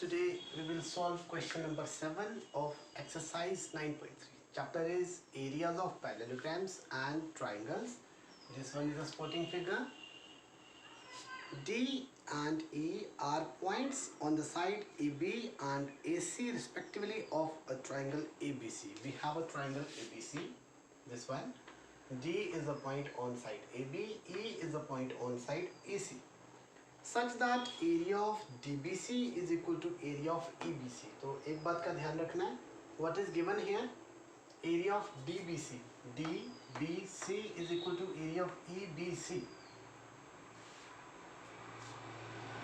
Today we will solve question number 7 of exercise 9.3. Chapter is areas of parallelograms and triangles. This one is a supporting figure. D and E are points on the side AB and AC respectively of a triangle ABC. We have a triangle ABC, this one. D is a point on side AB, E is a point on side AC. Such that area of DBC is equal to area of EBC. तो एक बात का ध्यान रखना है, what is given here? Area of DBC. DBC is equal to area of EBC.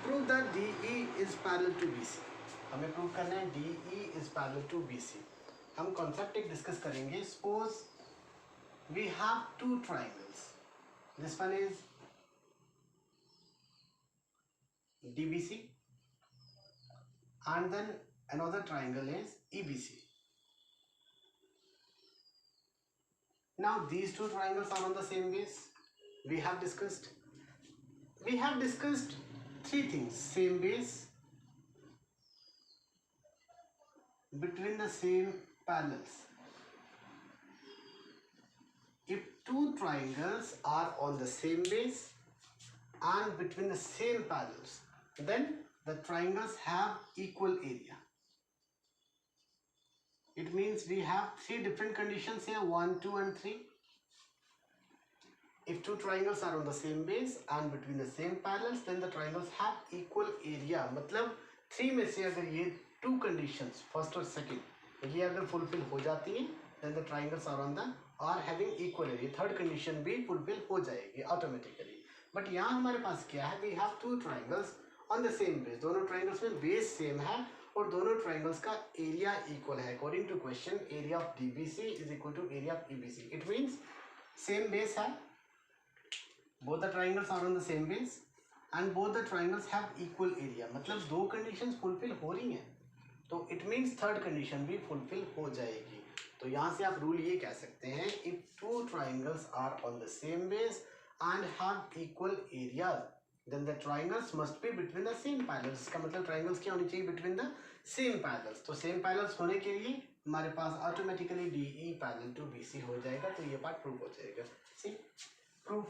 Prove that DE is parallel to BC. हमें prove करना है DE is parallel to BC. हम कॉन्सेप्ट एक डिस्कस करेंगे. Suppose we have two triangles. This one is DBC and then another triangle is EBC. Now these two triangles are on the same base. We have discussed three things: same base, between the same parallels. If two triangles are on the same base and between the same parallels, then the triangles have equal area. It means we have three different conditions here, 1, 2 and 3. If two triangles are on the same base and between the same parallels, then the triangles have equal area. मतलब 3 में से अगर ये two conditions, first और second, ये अगर fulfill हो जाती हैं, then the triangles are having equal area. Third condition भी fulfill हो जाएगी automatically. But यहाँ हमारे पास क्या है? We have two triangles on the same base. दोनों triangles में base same है और दोनों triangles का area equal है. According to question, area of DBC is equal to area of EBC. It means same base है. Both the triangles are on the same base and both the triangles have equal area. मतलब दो conditions fulfill हो रही हैं, तो it means third condition भी fulfill हो जाएगी. तो यहाँ से आप rule ये कह सकते हैं, if two triangles are on the same base and have equal areas, then the triangles must be between the same parallels. इसका मतलब triangles क्या होनी चाहिए? Between the same parallels. तो same parallels होने के लिए हमारे पास automatically DE parallel to BC हो जाएगा, तो ये part prove हो जाएगा. See, proof.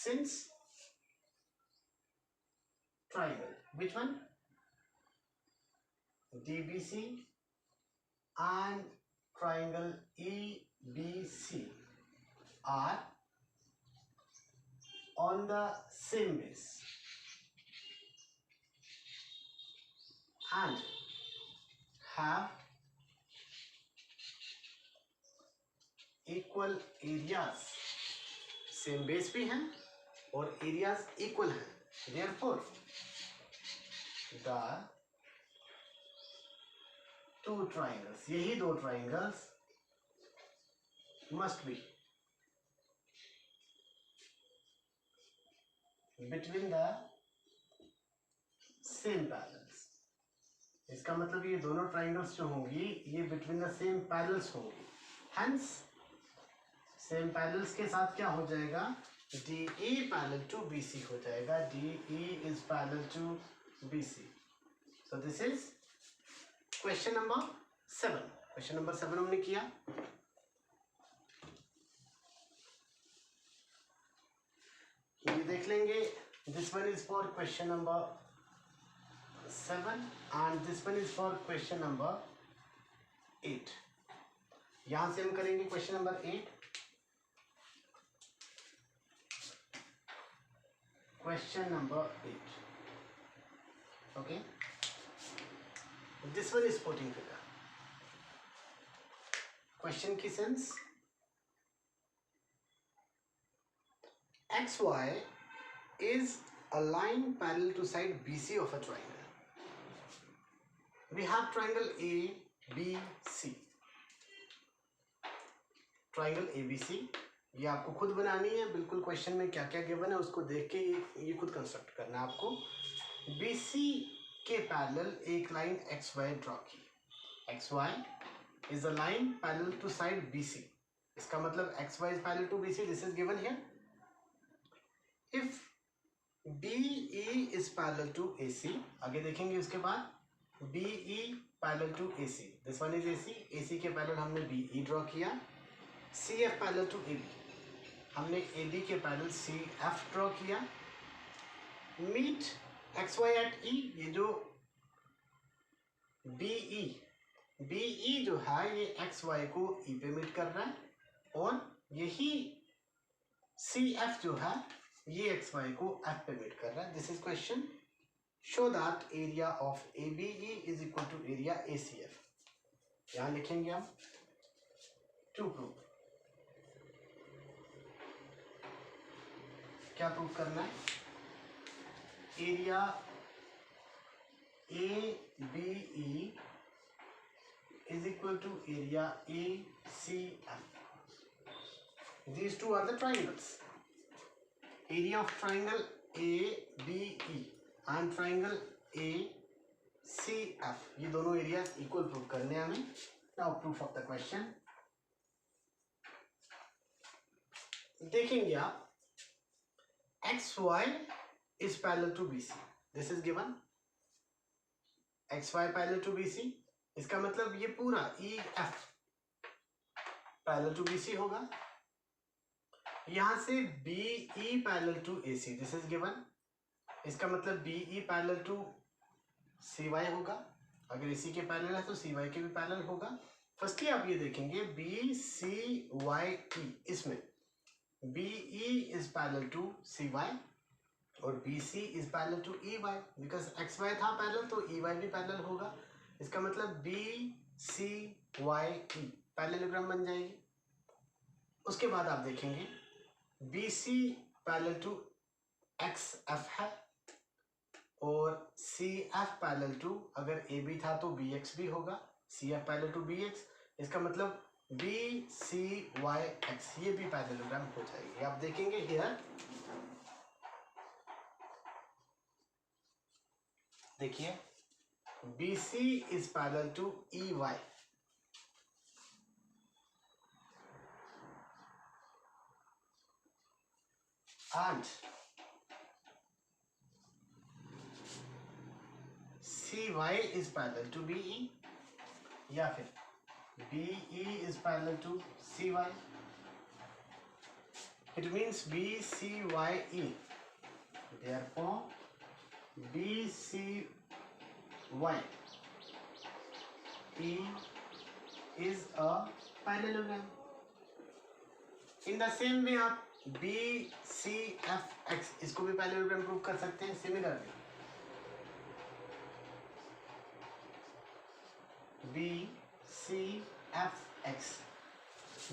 Since triangle, which one? DBC and triangle EBC are on the same base and have equal areas. Same base भी हैं और areas equal हैं. Therefore, the two triangles, यही दो triangles must be between the same parallels. इसका मतलब ये दोनों triangles जो होंगी ये between the same parallels होंगी. Hence, same parallels के साथ क्या हो जाएगा? DE parallel to BC हो जाएगा. DE is parallel to BC. So this is question number 7. Question number 7 हमने किया. ये देख लेंगे. This one is for question number 7 and this one is for question number 8. यहाँ से हम करेंगे question number 8. Question number 8. Okay. This one is supporting figure. Question की sense. XY is a line parallel to side BC of a triangle. We have triangle ABC. Triangle ABC. ये आपको खुद बनानी है. बिल्कुल क्वेश्चन में क्या क्या गिवन है उसको देख के ये खुद कंस्ट्रक्ट करना है आपको. BC के पैरेलल एक लाइन XY ड्रॉ की. XY is a line parallel to side BC. इसका मतलब XY is parallel to BC. This is given here. If BE is parallel to AC. आगे देखेंगे उसके बाद BE parallel to AC. This one is AC. AC के parallel हमने BE draw किया. CF parallel to AB. हमने AB के parallel CF draw किया. Meet XY at E. ये जो BE जो है ये XY को E पे मीट कर रहा है और यही CF जो है ये XY को F पे मीट कर रहा है. This is question. Show that area of ABE is equal to area ACF. यहां लिखेंगे हम टू प्रूव. क्या प्रूव करना है? Area ABE is equal to area ACF. These two are the triangles. Area of triangle ABE and triangle ACF. ये दोनों area equal prove करने हैं हमें. Now proof of the question. देखेंगे आप XY is parallel to BC. This is given. XY parallel to BC. इसका मतलब ये पूरा EF पैरेलल टू BC होगा. यहां से BE parallel to AC. This is given. इसका मतलब BE पैरेलल टू CY होगा. अगर AC के पैरेलल है तो CY के भी पैरेलल होगा. फर्स्टली आप ये देखेंगे BCYE. इसमें BE is parallel to CY और BC is parallel to EY. Because XY था पैरेलल तो EY भी पैरेलल होगा. इसका मतलब BCYE पैरेललोग्राम बन जाएगी. उसके बाद आप देखेंगे BC पैरेलल टू XF है और CF पैरेलल टू, अगर AB था तो BX भी होगा. CF parallel to BX. इसका मतलब BCYX ये भी पैरेललोग्राम हो जाएगी. आप देखेंगे हियर, देखिए BC is parallel to EY. And CY is parallel to BE या फिर BE is parallel to CY. It means BCYE. Therefore BCYE is a parallelogram. In the same way आप BCFX इसको भी parallelogram प्रूव कर सकते हैं. Similarly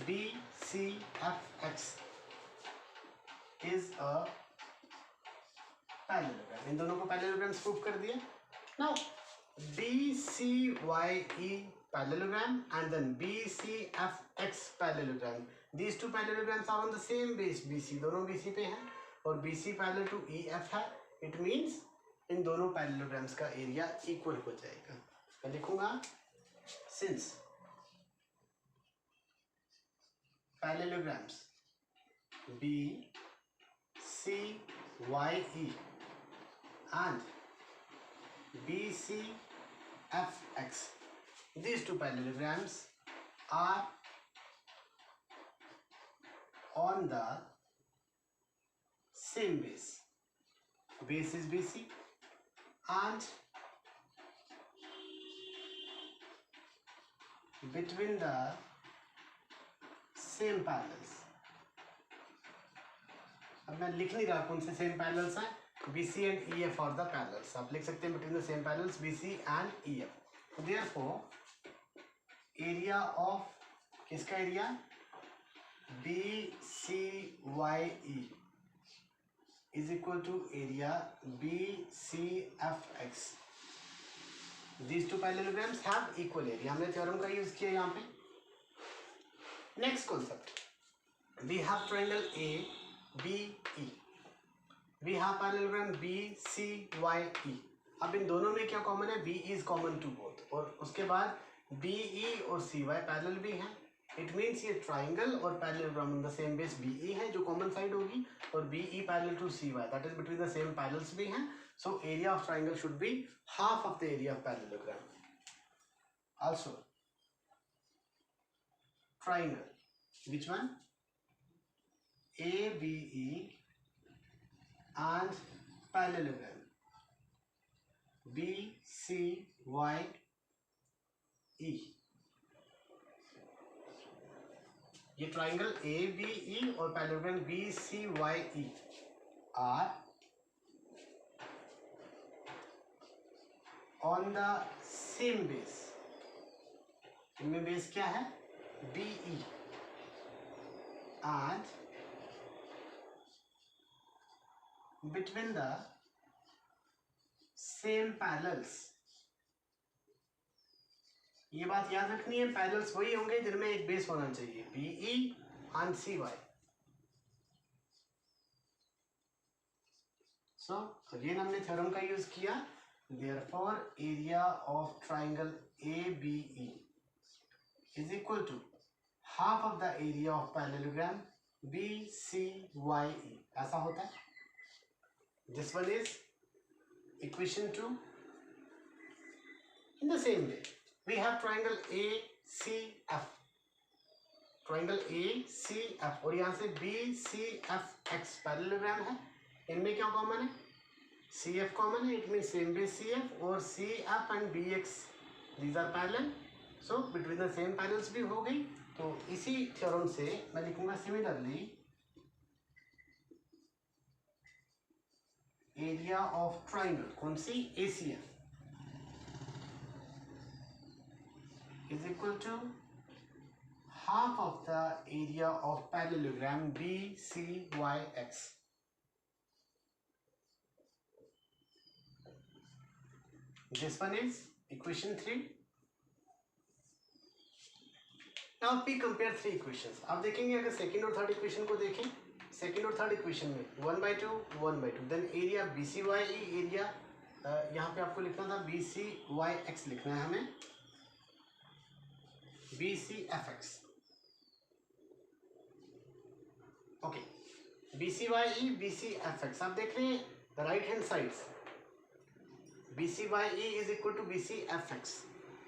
BCFX is a parallelogram. इन दोनों को parallelograms प्रूव कर दिया. Now BCYE parallelogram and then BCFX parallelogram. These two parallelograms are on the same base BC. दोनों BC पे हैं और BC parallel to EF है. It means इन दोनों parallelograms का एरिया इक्वल हो जाएगा. मैं लिखूंगा since parallelograms BCYE and BCFX, these two parallelograms are on the same base. Base is BC and between the same parallels. अब मैं लिख नहीं रहा कौन से सेम पैरेलल्स हैं. BC and EF are the parallels. आप लिख सकते हैं between the same parallels BC and EF. Therefore area of किसका area? BCYE is equal to area BCFX. These two parallelograms have equal area. हमने theorem का use किया यहाँ पे. Next concept, we have triangle ABE. We have parallelogram BCYE. अब इन दोनों में क्या कॉमन है? BE is common to both. और उसके बाद BE और CY पैरेलल भी हैं. इट मीन्स ये ट्राइंगल और parallelogram in the same base BE है जो कॉमन साइड होगी, और BE parallel to CY, that is between the same parallels भी हैं. So area of triangle should be half of the area of parallelogram. Also triangle, which one? ABE and parallelogram BCYE. ये triangle ABE और parallelogram BCYE are on the same base. इनमें base क्या है? BE and between the same parallels. ये बात याद रखनी है, पैरेलल्स वही होंगे जिनमें एक बेस होना चाहिए, BE and CY. So again हमने थ्योरम का यूज किया. Therefore area of triangle ABE is equal to half of the area of parallelogram BCYE. ऐसा होता है. This one is equation 2. In the same way, we have triangle ACF. Triangle ACF और यहाँ से BCFX parallelogram है. इनमें क्या common है? CF कॉमन है. It means same base CF और CF and BX these are parallel. So between the same parallels भी हो गई. तो इसी थ्योरम से मैं लिखूंगा सिमिलरली एरिया ऑफ ट्राइंगल, कौन सी? ACF is equal to half of the area of parallelogram BCYX. This one is equation 3. Now we compare three equations. अब देखेंगे अगर सेकेंड और थर्ड इक्वेशन को देखें, सेकेंड और थर्ड इक्वेशन में 1/2 1/2, देन एरिया BCYE, एरिया यहाँ पे आपको लिखना था BCYX, लिखना है हमें BCFX. Okay, BCYE BCFX. आप देख रहे हैं right hand sides, BCYE is equal to BCFX.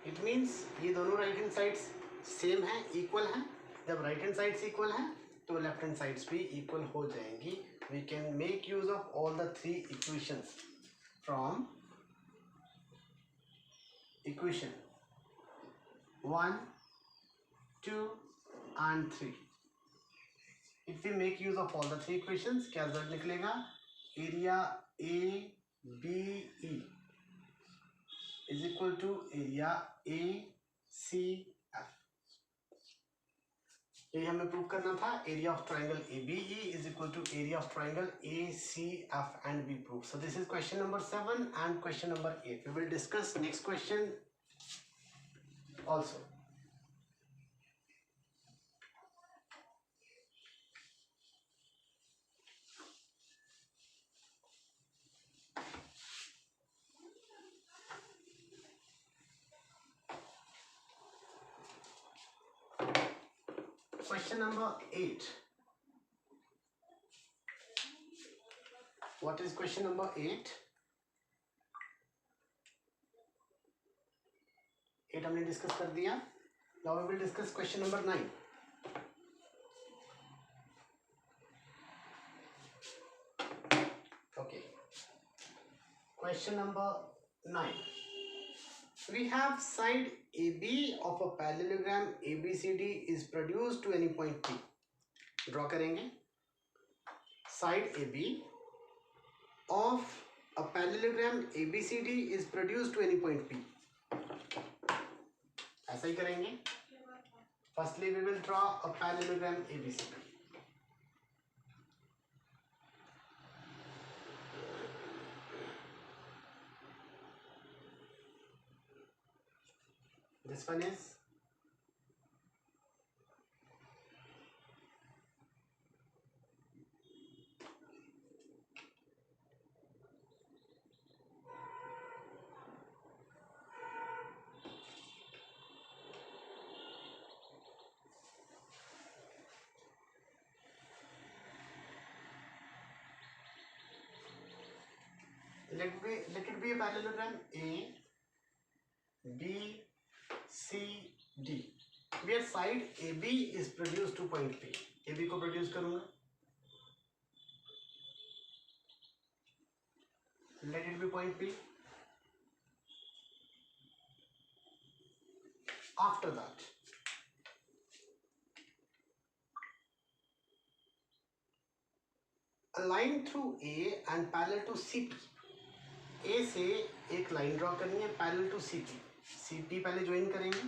It means ये दोनों राइट हैंड साइड्स सेम है, इक्वल है. जब राइट हैंड साइड्स इक्वल है तो लेफ्ट हैंड साइड्स भी इक्वल हो जाएंगी. We can make use of all the three equations from equation 1, 2 and 3. If we make use of all the three equations, क्या result निकलेगा? Area ABE is equal to area ACF. ये हमें prove करना था. Area of triangle ABE is equal to area of triangle ACF and we prove. So this is question number 7 and question number 8. We will discuss next question also. Question number 8. What is question number 8? 8 हमने discuss कर दिया. Now we will discuss question number 9. Okay. Question number 9. We have side AB of a parallelogram ABCD is produced to any point P. Draw करेंगे. Side AB of a parallelogram ABCD is produced to any point P. ऐसा ही करेंगे. Firstly, we will draw a parallelogram ABCD. This one is let it be a parallelogram A B C D where side AB is produced to point P. AB को produce करूंगा, let it be point P. After that a line through A and parallel to CP. A से एक line draw करनी है parallel to CP. CP पहले join करेंगे,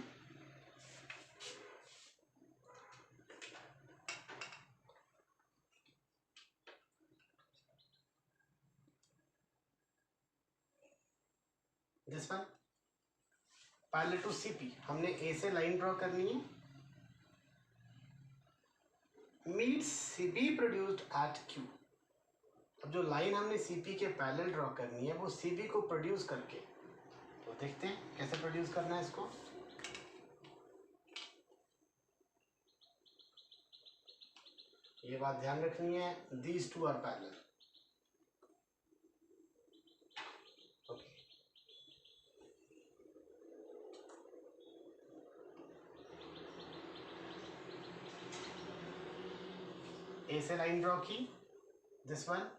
this one parallel to CP. हमने A से लाइन ड्रॉ करनी है, meets CB produced at Q. अब जो लाइन हमने CP के पैरेलल ड्रॉ करनी है वो CB को प्रोड्यूस करके, तो देखते हैं कैसे प्रोड्यूस करना है इसको. ये बात ध्यान रखनी है, these two are parallel. A से लाइन ड्रॉ की, दिस वन.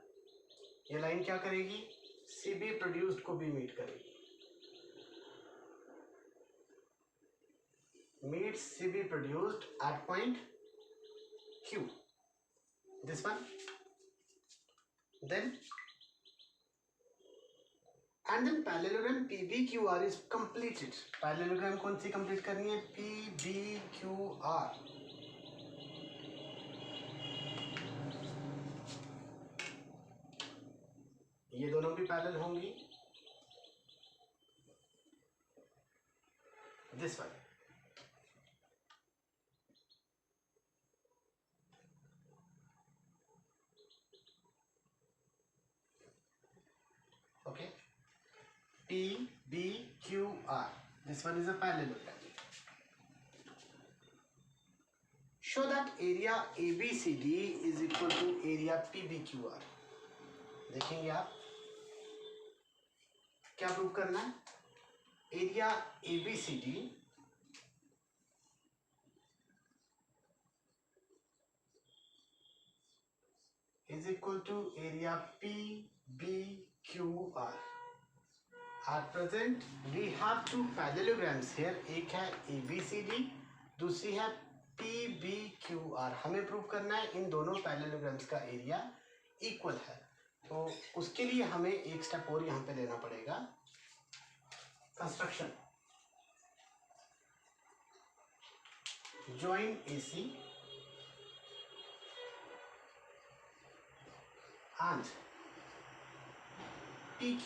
ये लाइन क्या करेगी, CB प्रोड्यूस्ड को भी मीट करेगी, meet CB produced at point Q. This one. Then and then parallelogram PBQR is completed. Parallelogram कौन सी कंप्लीट करनी है, PBQR. ये दोनों भी पैरेलल होंगी, this one. Okay, PBQR, this one is a parallelogram. Show that area ABCD is equal to area PBQR. देखेंगे आप क्या प्रूव करना है, area ABCD is equal to area PBQR. At present we have two parallelograms here, एक है ABCD, दूसरी है PBQR. हमें प्रूव करना है इन दोनों पैरेललोग्राम्स का एरिया इक्वल है. तो उसके लिए हमें एक स्टेप और यहाँ पे लेना पड़ेगा, construction. Join AC and PQ.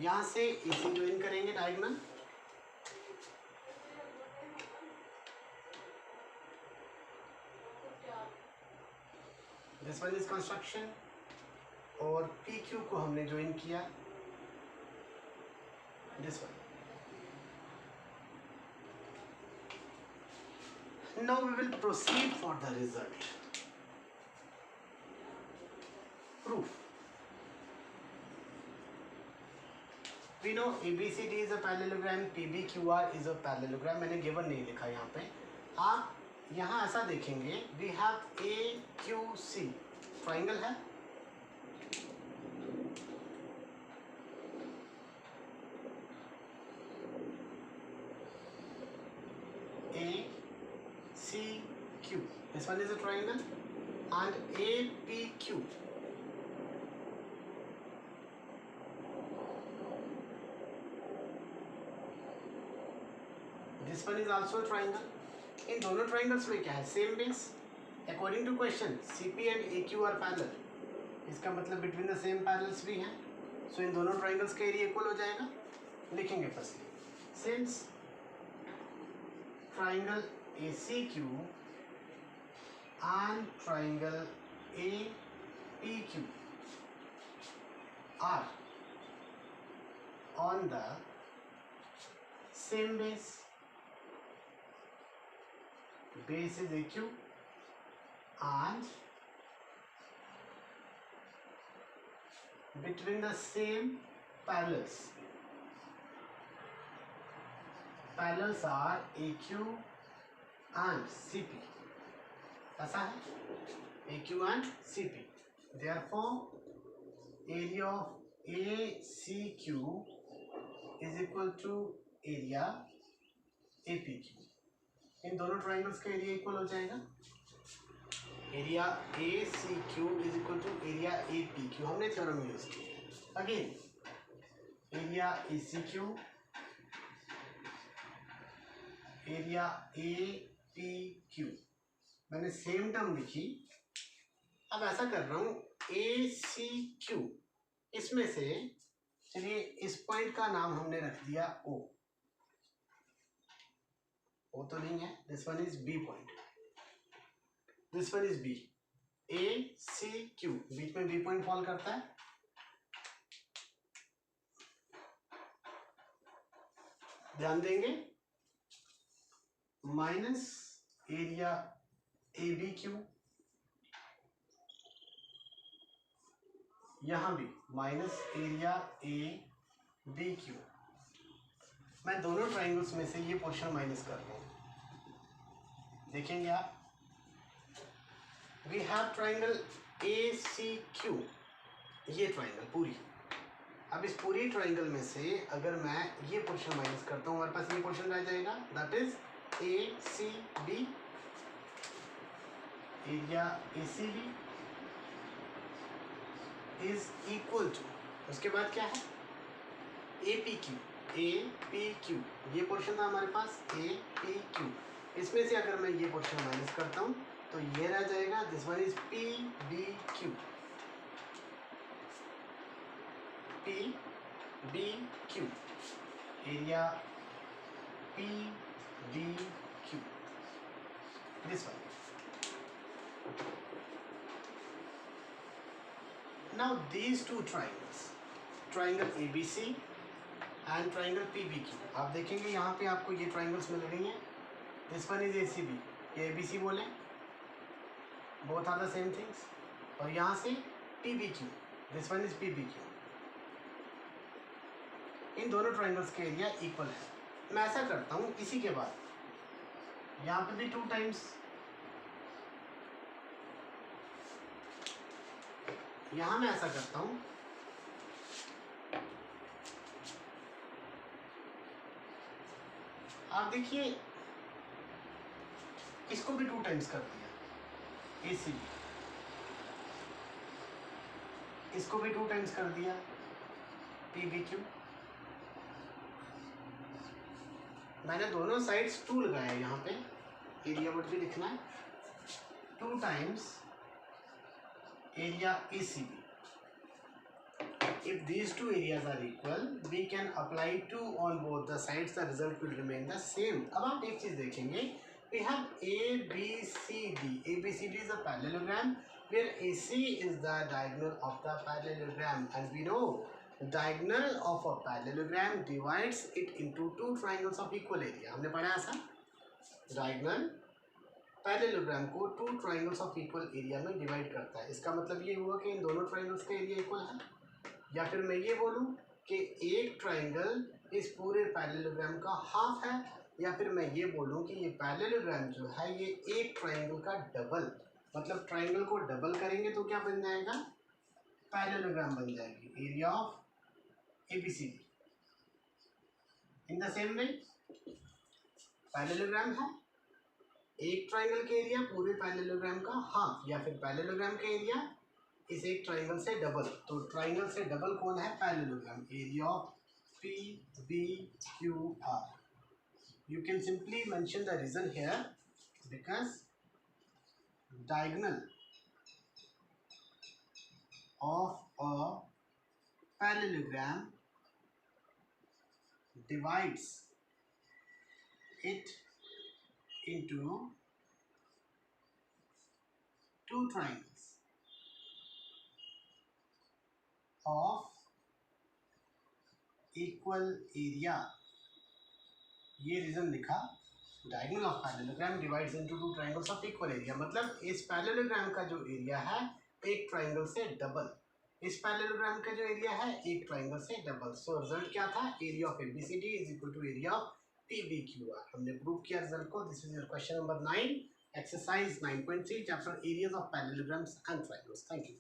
यहां से AC ज्वाइन करेंगे diagonal, this one is construction. और PQ को हमने ज्वाइन किया, this one. Now we will proceed for the result. Proof. We know ABCD is a parallelogram, PBQR is a parallelogram. मैंने given नहीं लिखा यहाँ पे. आप यहाँ ऐसा देखेंगे, we have AQC ट्राइंगल है, ACQ, this one is a triangle, and APQ. This one is also a triangle. इन दोनों ट्राइंगल्स में क्या है, same base. According to question CP and AQ are parallel. इसका मतलब बिटवीन द सेम पैरेलल्स भी हैं, सो इन दोनों ट्राइंगल्स का एरिया इक्वल हो जाएगा. लिखेंगे firstly, since triangle ACQ and triangle APQ are on the same base, base is AQ and between the same parallels. Parallels are AQ and CP. ऐसा है, AQ and CP. Therefore, area of ACQ is equal to area APQ. इन दोनों triangles का area equal हो जाएगा. Area ACQ is equal to area APQ. हमने theorem use किया. Again area ACQ, area APQ. मैंने same term लिखी. अब ऐसा कर रहा हूं, ACQ इसमें से चलिए इस पॉइंट का नाम हमने रख दिया O. O तो नहीं है, this one is B point, this one is B. ACQ बीच में B पॉइंट फॉल करता है. ध्यान देंगे, माइनस एरिया ABQ, यहां भी माइनस एरिया ABQ. मैं दोनों ट्राइंगल्स में से ये पोर्शन माइनस कर रहा हूं. देखेंगे आप, वी हैव ट्राइंगल ACQ, ये ट्राइंगल पूरी. अब इस पूरी ट्राइंगल में से अगर मैं ये पोर्शन माइनस करता हूँ, हमारे पास ये पोर्शन रह जाएगा, that is ACB. Area ACB is equal to, उसके बाद क्या है, APQ. ये पोर्शन था हमारे पास APQ. इसमें से अगर मैं ये पोर्शन माइनस करता हूँ तो ये रह जाएगा, this one is PBQ. Area PBQ, this one. Now these two triangles, triangle ABC and triangle PBQ. आप देखेंगे यहाँ पे आपको ये triangles मिल रही हैं. This one is ACB, ये ABC बोले, both are the same things. और यहाँ से PBQ, this one is PBQ. इन दोनों ट्राइंगल्स के एरिया इक्वल है. मैं ऐसा करता हूँ, इसी के बाद यहाँ पे भी 2 टाइम्स, यहाँ मैं ऐसा करता हूँ, आप देखिए इसको भी 2 टाइम्स कर दिया ACB, इसको भी 2 टाइम्स कर दिया PBQ. मैंने दोनों साइड्स 2 लगाया यहाँ पे, एरिया वर्ड भी लिखना है, 2 times area ACB. If these two areas are equal, we can apply 2 on both the sides. The result will remain the same. अब आप एक चीज देखेंगे, we have ABCD. ABCD is a parallelogram where AC is the diagonal of the parallelogram, and we know diagonal of a parallelogram divides it into 2 triangles of equal area. हमने पढ़ा ऐसा, diagonal parallelogram को 2 triangles of equal area में divide करता है. इसका मतलब ये हुआ कि इन दोनों ट्राइंगल्स का एरिया इक्वल है. या फिर मैं ये बोलूँ कि एक ट्राइंगल इस पूरे पैरेललोग्राम का हाफ है, या फिर मैं ये बोलूँ कि ये पैरेललोग्राम जो है ये एक ट्राइंगल का डबल, मतलब ट्राइंगल को डबल करेंगे तो क्या बन जाएगा, पैरेललोग्राम बन जाएगी. Area of ABCD. In the same way parallelogram है, एक ट्राइंगल के एरिया पूरे पैरेललोग्राम का हाफ, या फिर पैरेललोग्राम का एरिया इस एक ट्राइंगल से डबल. तो ट्राइंगल से डबल कौन है, parallelogram. Area of PBQR. You can simply mention the reason here because diagonal of a parallelogram divides it into 2 triangles of equal area. ये रीजन लिखा, diagonal of parallelogram divides into 2 triangles of equal area. मतलब इस parallelogram का जो area है एक triangle से double. इस पैरेललोग्राम का जो एरिया है एक ट्राइंगल से डबल। सो रिजल्ट क्या था, area of ABCD is equal to area of PBQR. हमने प्रूव किया रिजल्ट को। This is your question number 9, exercise 9.3, chapter areas of parallelograms and triangles. Thank you.